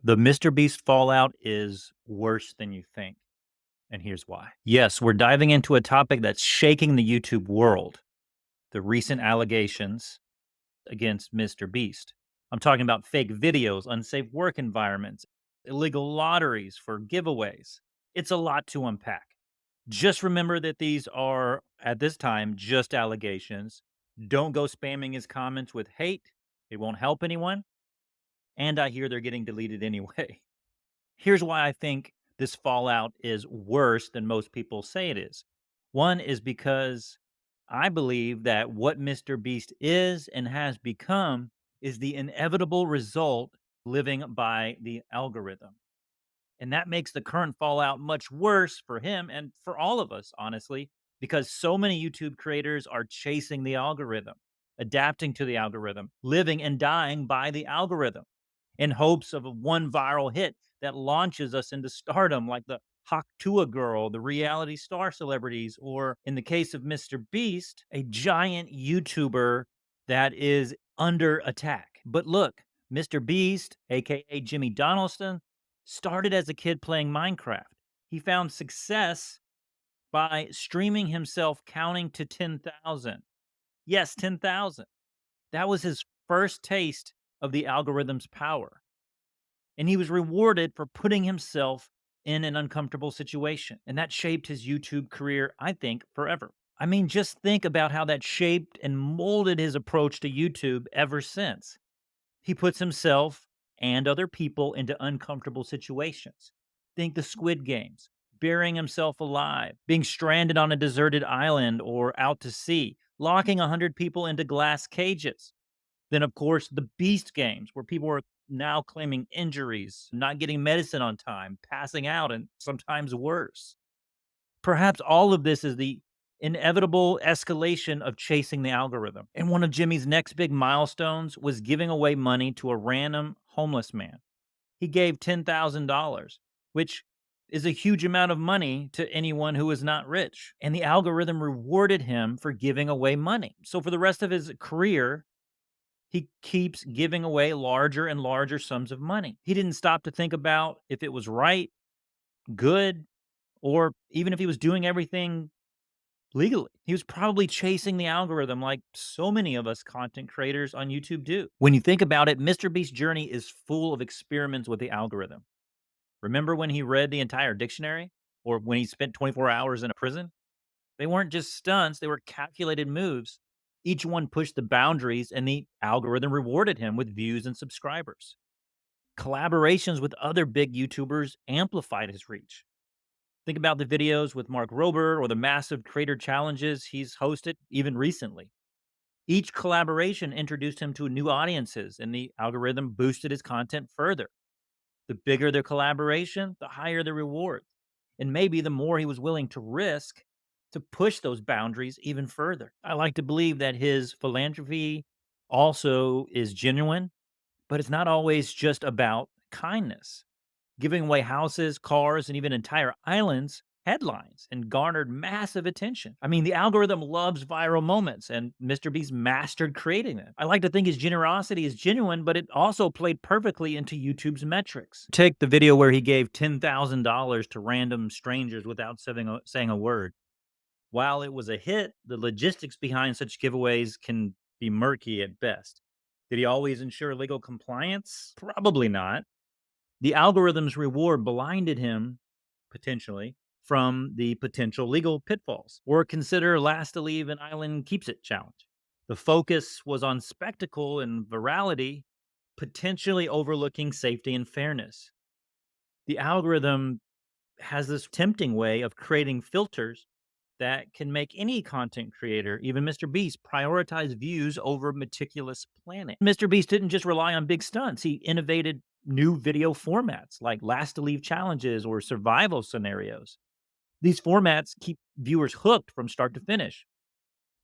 The MrBeast fallout is worse than you think, and here's why. Yes, we're diving into a topic that's shaking the YouTube world, the recent allegations against MrBeast. I'm talking about fake videos, unsafe work environments, illegal lotteries for giveaways. It's a lot to unpack. Just remember that these are, at this time, just allegations. Don't go spamming his comments with hate. It won't help anyone. And I hear they're getting deleted anyway. Here's why I think this fallout is worse than most people say it is. One is because I believe that what Mr. Beast is and has become is the inevitable result living by the algorithm. And that makes the current fallout much worse for him and for all of us, honestly, because so many YouTube creators are chasing the algorithm, adapting to the algorithm, living and dying by the algorithm in hopes of a one viral hit that launches us into stardom, like the Haktua girl, the reality star celebrities, or in the case of Mr. Beast, a giant YouTuber that is under attack. But look, Mr. Beast, aka Jimmy Donaldson, started as a kid playing Minecraft. He found success by streaming himself counting to 10,000. Yes, 10,000. That was his first taste of the algorithm's power. And he was rewarded for putting himself in an uncomfortable situation. And that shaped his YouTube career, I think, forever. I mean, just think about how that shaped and molded his approach to YouTube ever since. He puts himself and other people into uncomfortable situations. Think the Squid Games, burying himself alive, being stranded on a deserted island or out to sea, locking 100 people into glass cages. Then, of course, the Beast Games, where people are now claiming injuries, not getting medicine on time, passing out, and sometimes worse. Perhaps all of this is the inevitable escalation of chasing the algorithm. And one of Jimmy's next big milestones was giving away money to a random homeless man. He gave $10,000, which is a huge amount of money to anyone who is not rich. And the algorithm rewarded him for giving away money. So for the rest of his career, he keeps giving away larger and larger sums of money. He didn't stop to think about if it was right, good, or even if he was doing everything legally. He was probably chasing the algorithm like so many of us content creators on YouTube do. When you think about it, MrBeast's journey is full of experiments with the algorithm. Remember when he read the entire dictionary? Or when he spent 24 hours in a prison? They weren't just stunts, they were calculated moves. Each one pushed the boundaries, and the algorithm rewarded him with views and subscribers. Collaborations with other big YouTubers amplified his reach. Think about the videos with Mark Rober or the massive creator challenges he's hosted even recently. Each collaboration introduced him to new audiences, and the algorithm boosted his content further. The bigger the collaboration, the higher the reward. And maybe the more he was willing to risk to push those boundaries even further. I like to believe that his philanthropy also is genuine, but it's not always just about kindness. Giving away houses, cars, and even entire islands headlines and garnered massive attention. I mean, the algorithm loves viral moments, and Mr. Beast mastered creating them. I like to think his generosity is genuine, but it also played perfectly into YouTube's metrics. Take the video where he gave $10,000 to random strangers without saying a word. While it was a hit, the logistics behind such giveaways can be murky at best. Did he always ensure legal compliance? Probably not. The algorithm's reward blinded him, potentially, from the potential legal pitfalls. Or consider Last to Leave an Island Keeps It challenge. The focus was on spectacle and virality, potentially overlooking safety and fairness. The algorithm has this tempting way of creating filters that can make any content creator, even MrBeast, prioritize views over meticulous planning. MrBeast didn't just rely on big stunts, he innovated new video formats like last to leave challenges or survival scenarios. These formats keep viewers hooked from start to finish,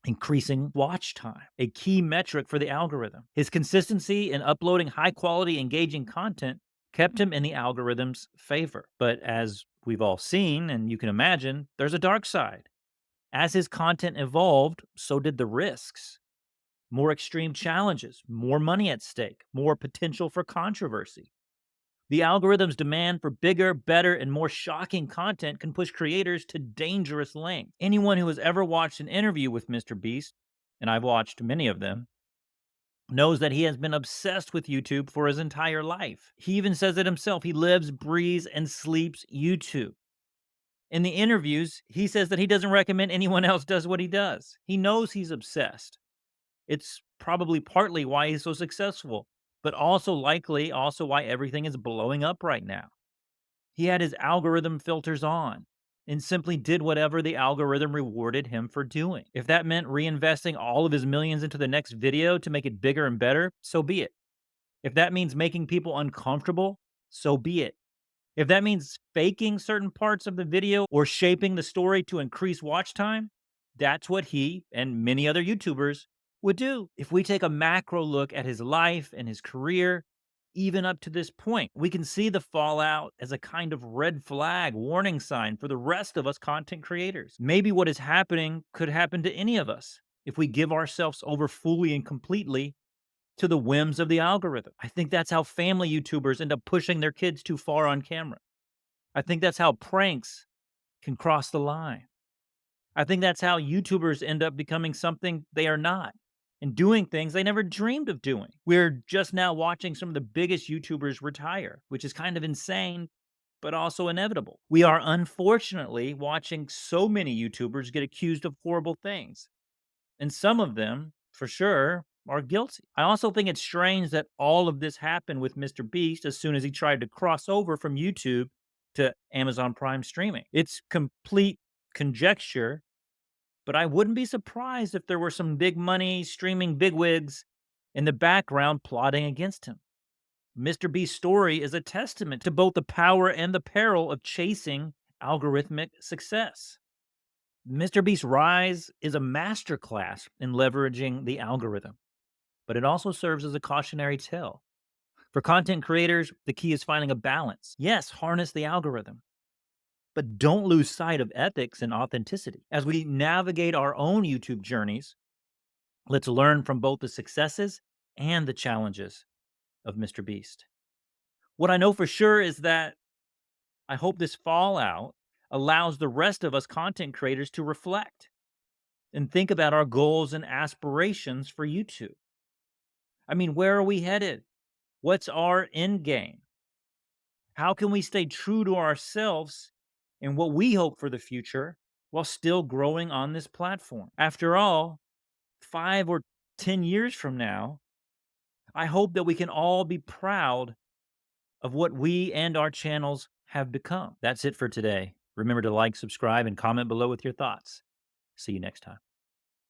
increasing watch time, a key metric for the algorithm. His consistency in uploading high quality, engaging content kept him in the algorithm's favor. But as we've all seen, and you can imagine, there's a dark side. As his content evolved, so did the risks. More extreme challenges, more money at stake, more potential for controversy. The algorithm's demand for bigger, better, and more shocking content can push creators to dangerous lengths. Anyone who has ever watched an interview with MrBeast, and I've watched many of them, knows that he has been obsessed with YouTube for his entire life. He even says it himself. He lives, breathes, and sleeps YouTube. In the interviews, he says that he doesn't recommend anyone else does what he does. He knows he's obsessed. It's probably partly why he's so successful, but also likely also why everything is blowing up right now. He had his algorithm filters on and simply did whatever the algorithm rewarded him for doing. If that meant reinvesting all of his millions into the next video to make it bigger and better, so be it. If that means making people uncomfortable, so be it. If that means faking certain parts of the video or shaping the story to increase watch time, that's what he and many other YouTubers would do. If we take a macro look at his life and his career, even up to this point, we can see the fallout as a kind of red flag warning sign for the rest of us content creators. Maybe what is happening could happen to any of us if we give ourselves over fully and completely to the whims of the algorithm. I think that's how family YouTubers end up pushing their kids too far on camera. I think that's how pranks can cross the line. I think that's how YouTubers end up becoming something they are not and doing things they never dreamed of doing. We're just now watching some of the biggest YouTubers retire, which is kind of insane, but also inevitable. We are unfortunately watching so many YouTubers get accused of horrible things. And some of them, for sure, are guilty. I also think it's strange that all of this happened with MrBeast as soon as he tried to cross over from YouTube to Amazon Prime streaming. It's complete conjecture, but I wouldn't be surprised if there were some big money streaming bigwigs in the background plotting against him. MrBeast's story is a testament to both the power and the peril of chasing algorithmic success. MrBeast's rise is a masterclass in leveraging the algorithm, but it also serves as a cautionary tale. For content creators, the key is finding a balance. Yes, harness the algorithm, but don't lose sight of ethics and authenticity. As we navigate our own YouTube journeys, let's learn from both the successes and the challenges of MrBeast. What I know for sure is that I hope this fallout allows the rest of us content creators to reflect and think about our goals and aspirations for YouTube. I mean, where are we headed? What's our end game? How can we stay true to ourselves and what we hope for the future while still growing on this platform? After all, 5 or 10 years from now, I hope that we can all be proud of what we and our channels have become. That's it for today. Remember to like, subscribe, and comment below with your thoughts. See you next time.